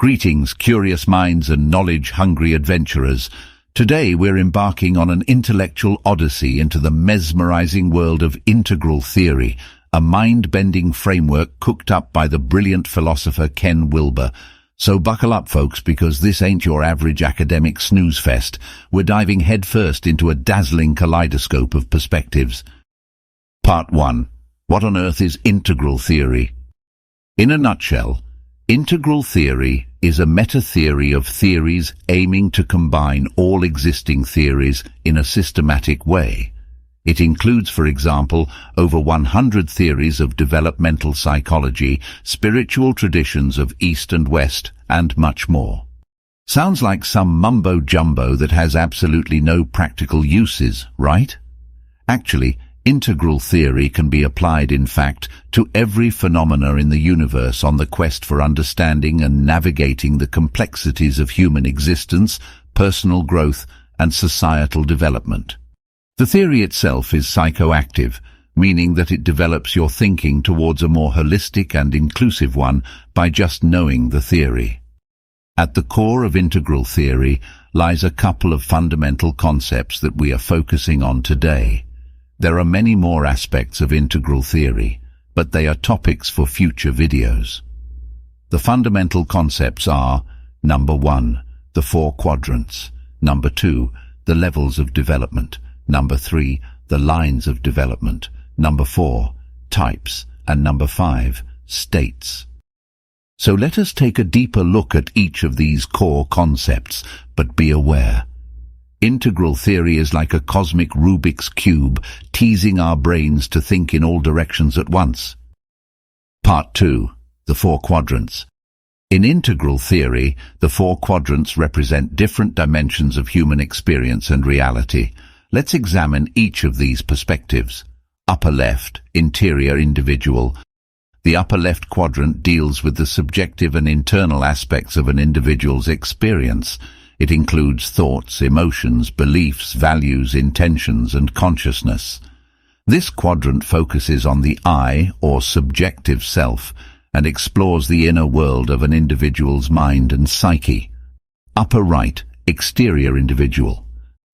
Greetings, curious minds and knowledge-hungry adventurers. Today we're embarking on an intellectual odyssey into the mesmerizing world of integral theory, a mind-bending framework cooked up by the brilliant philosopher Ken Wilber. So buckle up, folks, because this ain't your average academic snooze fest. We're diving headfirst into a dazzling kaleidoscope of perspectives. Part 1. What on earth is integral theory? In a nutshell, integral theory is a meta-theory of theories aiming to combine all existing theories in a systematic way. It includes, for example, over 100 theories of developmental psychology, spiritual traditions of East and West, and much more. Sounds like some mumbo-jumbo that has absolutely no practical uses, right? Actually, integral theory can be applied, in fact, to every phenomena in the universe on the quest for understanding and navigating the complexities of human existence, personal growth, and societal development. The theory itself is psychoactive, meaning that it develops your thinking towards a more holistic and inclusive one by just knowing the theory. At the core of integral theory lies a couple of fundamental concepts that we are focusing on today. There are many more aspects of integral theory, but they are topics for future videos. The fundamental concepts are: number 1, the four quadrants; number 2, the levels of development; number 3, the lines of development; number 4, types; and number 5, states. So let us take a deeper look at each of these core concepts, but be aware. Integral theory is like a cosmic Rubik's Cube, teasing our brains to think in all directions at once. Part 2. The Four Quadrants. In integral theory, the four quadrants represent different dimensions of human experience and reality. Let's examine each of these perspectives. Upper left, interior individual. The upper left quadrant deals with the subjective and internal aspects of an individual's experience. It includes thoughts, emotions, beliefs, values, intentions, and consciousness. This quadrant focuses on the I, or subjective self, and explores the inner world of an individual's mind and psyche. Upper right, exterior individual.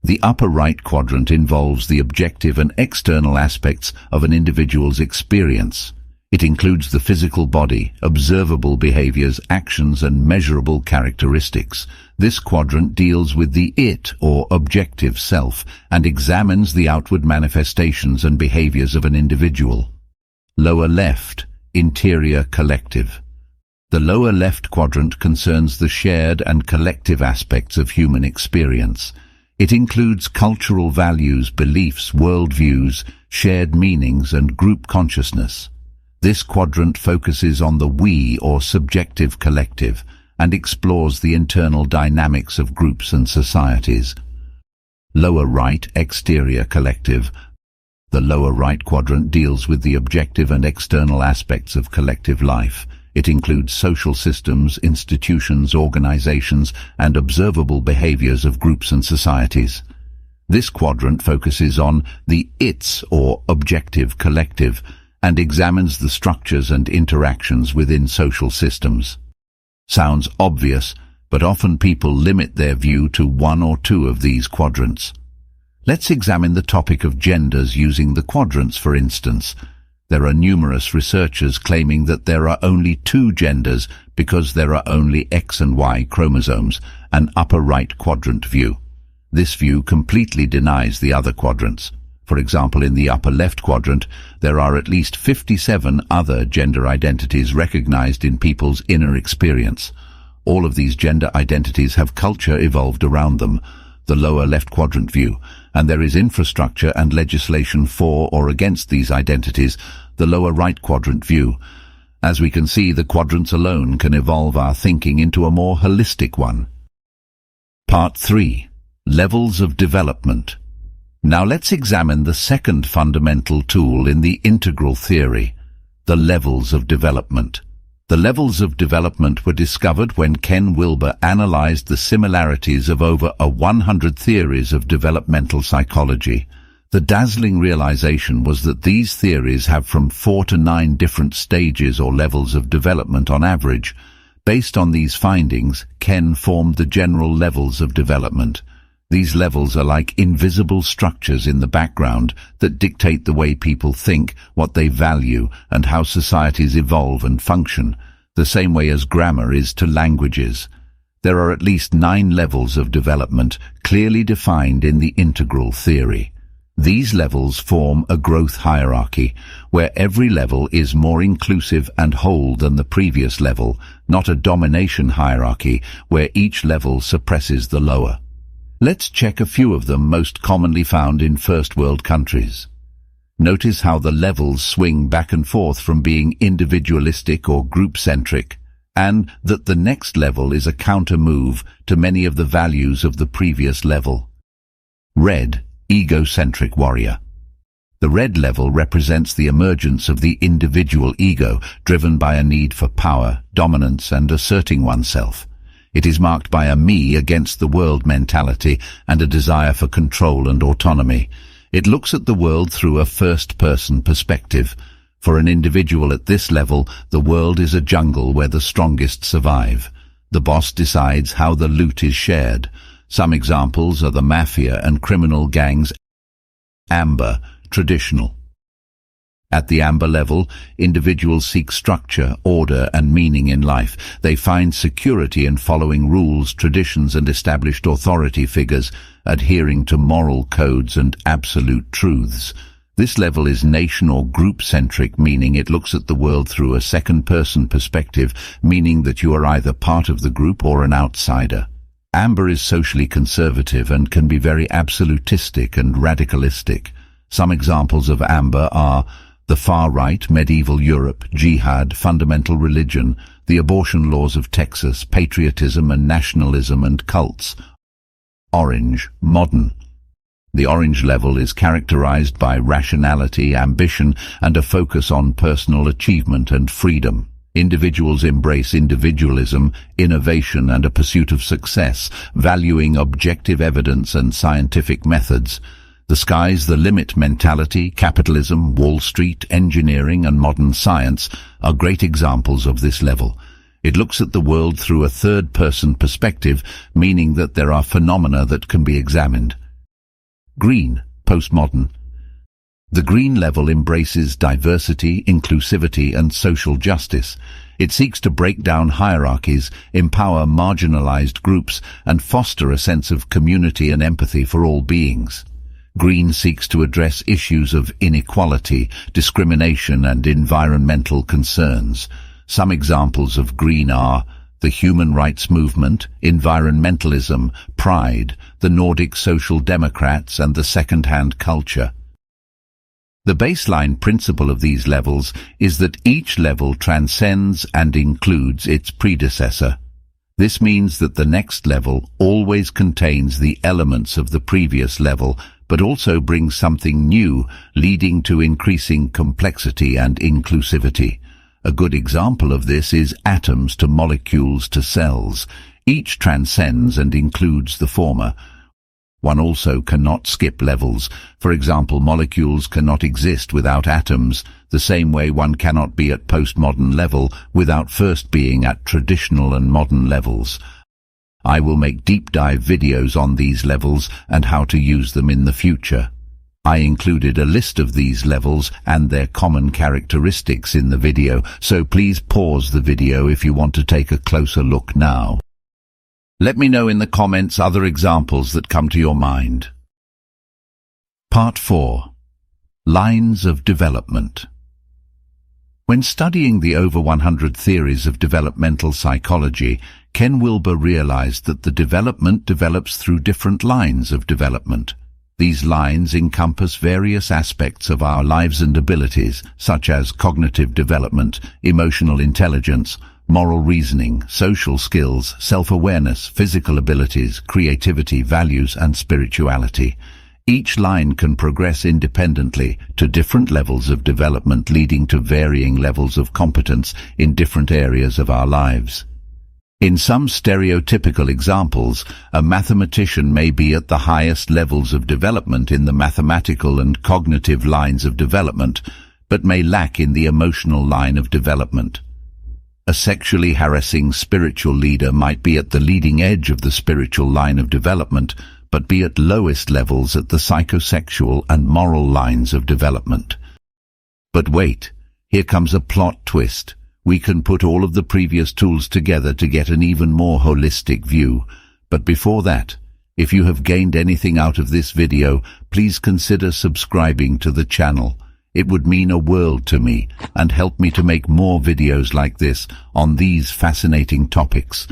The upper right quadrant involves the objective and external aspects of an individual's experience. It includes the physical body, observable behaviors, actions, and measurable characteristics. This quadrant deals with the it, or objective self, and examines the outward manifestations and behaviors of an individual. Lower left, interior collective. The lower left quadrant concerns the shared and collective aspects of human experience. It includes cultural values, beliefs, worldviews, shared meanings, and group consciousness. This quadrant focuses on the we, or subjective collective, and explores the internal dynamics of groups and societies. Lower right, exterior collective. The lower right quadrant deals with the objective and external aspects of collective life. It includes social systems, institutions, organizations, and observable behaviors of groups and societies. This quadrant focuses on the its, or objective collective, and examines the structures and interactions within social systems. Sounds obvious, but often people limit their view to one or two of these quadrants. Let's examine the topic of genders using the quadrants, for instance. There are numerous researchers claiming that there are only two genders because there are only X and Y chromosomes, an upper right quadrant view. This view completely denies the other quadrants. For example, in the upper left quadrant, there are at least 57 other gender identities recognized in people's inner experience. All of these gender identities have culture evolved around them, the lower left quadrant view, and there is infrastructure and legislation for or against these identities, the lower right quadrant view. As we can see, the quadrants alone can evolve our thinking into a more holistic one. Part 3. Levels of development. Now let's examine the second fundamental tool in the integral theory, the levels of development. The levels of development were discovered when Ken Wilber analyzed the similarities of over 100 theories of developmental psychology. The dazzling realization was that these theories have from 4 to 9 different stages or levels of development on average. Based on these findings, Ken formed the general levels of development. These levels are like invisible structures in the background that dictate the way people think, what they value, and how societies evolve and function, the same way as grammar is to languages. There are at least 9 levels of development clearly defined in the integral theory. These levels form a growth hierarchy, where every level is more inclusive and whole than the previous level, not a domination hierarchy where each level suppresses the lower. Let's check a few of them most commonly found in first world countries. Notice how the levels swing back and forth from being individualistic or group-centric, and that the next level is a counter-move to many of the values of the previous level. Red, egocentric warrior. The red level represents the emergence of the individual ego, driven by a need for power, dominance, and asserting oneself. It is marked by a me against the world mentality and a desire for control and autonomy. It looks at the world through a first-person perspective. For an individual at this level, the world is a jungle where the strongest survive. The boss decides how the loot is shared. Some examples are the mafia and criminal gangs. Amber, traditional. At the amber level, individuals seek structure, order, and meaning in life. They find security in following rules, traditions, and established authority figures, adhering to moral codes and absolute truths. This level is nation or group-centric, meaning it looks at the world through a second-person perspective, meaning that you are either part of the group or an outsider. Amber is socially conservative and can be very absolutistic and radicalistic. Some examples of amber are the far-right, medieval Europe, jihad, fundamental religion, the abortion laws of Texas, patriotism and nationalism, and cults. Orange, modern. The orange level is characterized by rationality, ambition, and a focus on personal achievement and freedom. Individuals embrace individualism, innovation, and a pursuit of success, valuing objective evidence and scientific methods. The sky's the limit mentality, capitalism, Wall Street, engineering, and modern science are great examples of this level. It looks at the world through a third-person perspective, meaning that there are phenomena that can be examined. Green, postmodern. The green level embraces diversity, inclusivity, and social justice. It seeks to break down hierarchies, empower marginalized groups, and foster a sense of community and empathy for all beings. Green seeks to address issues of inequality, discrimination, and environmental concerns. Some examples of green are the human rights movement, environmentalism, pride, the Nordic Social Democrats, and the second-hand culture. The baseline principle of these levels is that each level transcends and includes its predecessor. This means that the next level always contains the elements of the previous level, but also brings something new, leading to increasing complexity and inclusivity. A good example of this is atoms to molecules to cells. Each transcends and includes the former. One also cannot skip levels. For example, molecules cannot exist without atoms, the same way one cannot be at postmodern level without first being at traditional and modern levels. I will make deep dive videos on these levels and how to use them in the future. I included a list of these levels and their common characteristics in the video, so please pause the video if you want to take a closer look now. Let me know in the comments other examples that come to your mind. Part 4. Lines of development. When studying the over 100 theories of developmental psychology, Ken Wilber realized that the development develops through different lines of development. These lines encompass various aspects of our lives and abilities, such as cognitive development, emotional intelligence, moral reasoning, social skills, self-awareness, physical abilities, creativity, values, and spirituality. Each line can progress independently to different levels of development, leading to varying levels of competence in different areas of our lives. In some stereotypical examples, a mathematician may be at the highest levels of development in the mathematical and cognitive lines of development, but may lack in the emotional line of development. A sexually harassing spiritual leader might be at the leading edge of the spiritual line of development, but be at lowest levels at the psychosexual and moral lines of development. But wait, here comes a plot twist. We can put all of the previous tools together to get an even more holistic view. But before that, if you have gained anything out of this video, please consider subscribing to the channel. It would mean a world to me and help me to make more videos like this on these fascinating topics.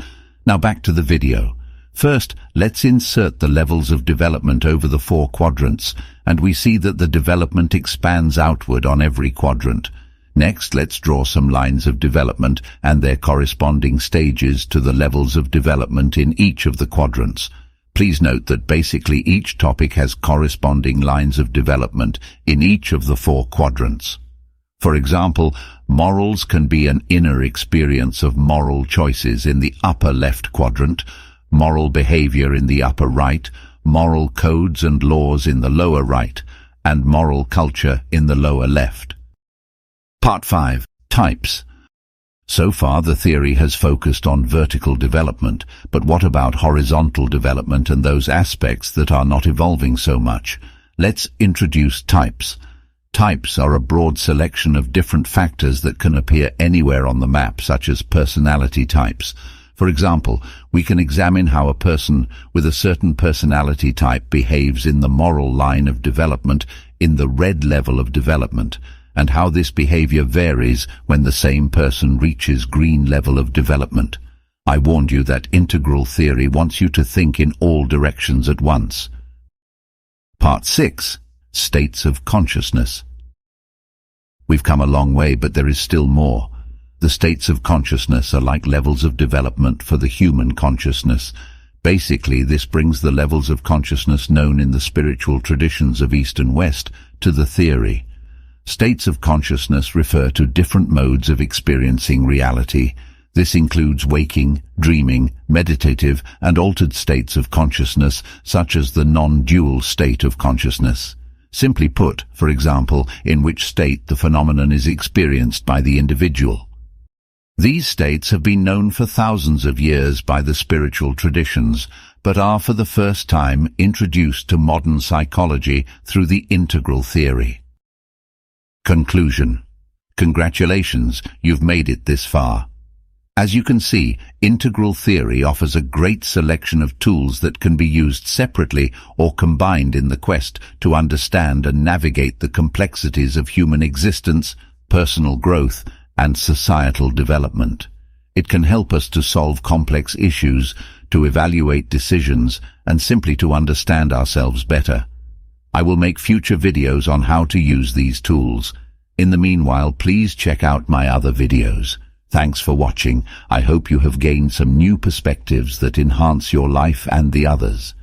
Now back to the video. First, let's insert the levels of development over the 4 quadrants, and we see that the development expands outward on every quadrant. Next, let's draw some lines of development and their corresponding stages to the levels of development in each of the quadrants. Please note that basically each topic has corresponding lines of development in each of the 4 quadrants. For example, morals can be an inner experience of moral choices in the upper left quadrant, moral behavior in the upper right, moral codes and laws in the lower right, and moral culture in the lower left. Part 5. Types. So far, the theory has focused on vertical development, but what about horizontal development and those aspects that are not evolving so much? Let's introduce types. Types are a broad selection of different factors that can appear anywhere on the map, such as personality types. For example, we can examine how a person with a certain personality type behaves in the moral line of development in the red level of development, and how this behavior varies when the same person reaches green level of development. I warned you that integral theory wants you to think in all directions at once. Part 6. States of consciousness. We've come a long way, but there is still more. The states of consciousness are like levels of development for the human consciousness. Basically, this brings the levels of consciousness known in the spiritual traditions of East and West to the theory. States of consciousness refer to different modes of experiencing reality. This includes waking, dreaming, meditative, and altered states of consciousness, such as the non-dual state of consciousness. Simply put, for example, in which state the phenomenon is experienced by the individual. These states have been known for thousands of years by the spiritual traditions, but are for the first time introduced to modern psychology through the integral theory. Conclusion. Congratulations, you've made it this far. As you can see, integral theory offers a great selection of tools that can be used separately or combined in the quest to understand and navigate the complexities of human existence, personal growth, and societal development. It can help us to solve complex issues, to evaluate decisions, and simply to understand ourselves better. I will make future videos on how to use these tools. In the meanwhile, please check out my other videos. Thanks for watching. I hope you have gained some new perspectives that enhance your life and the others.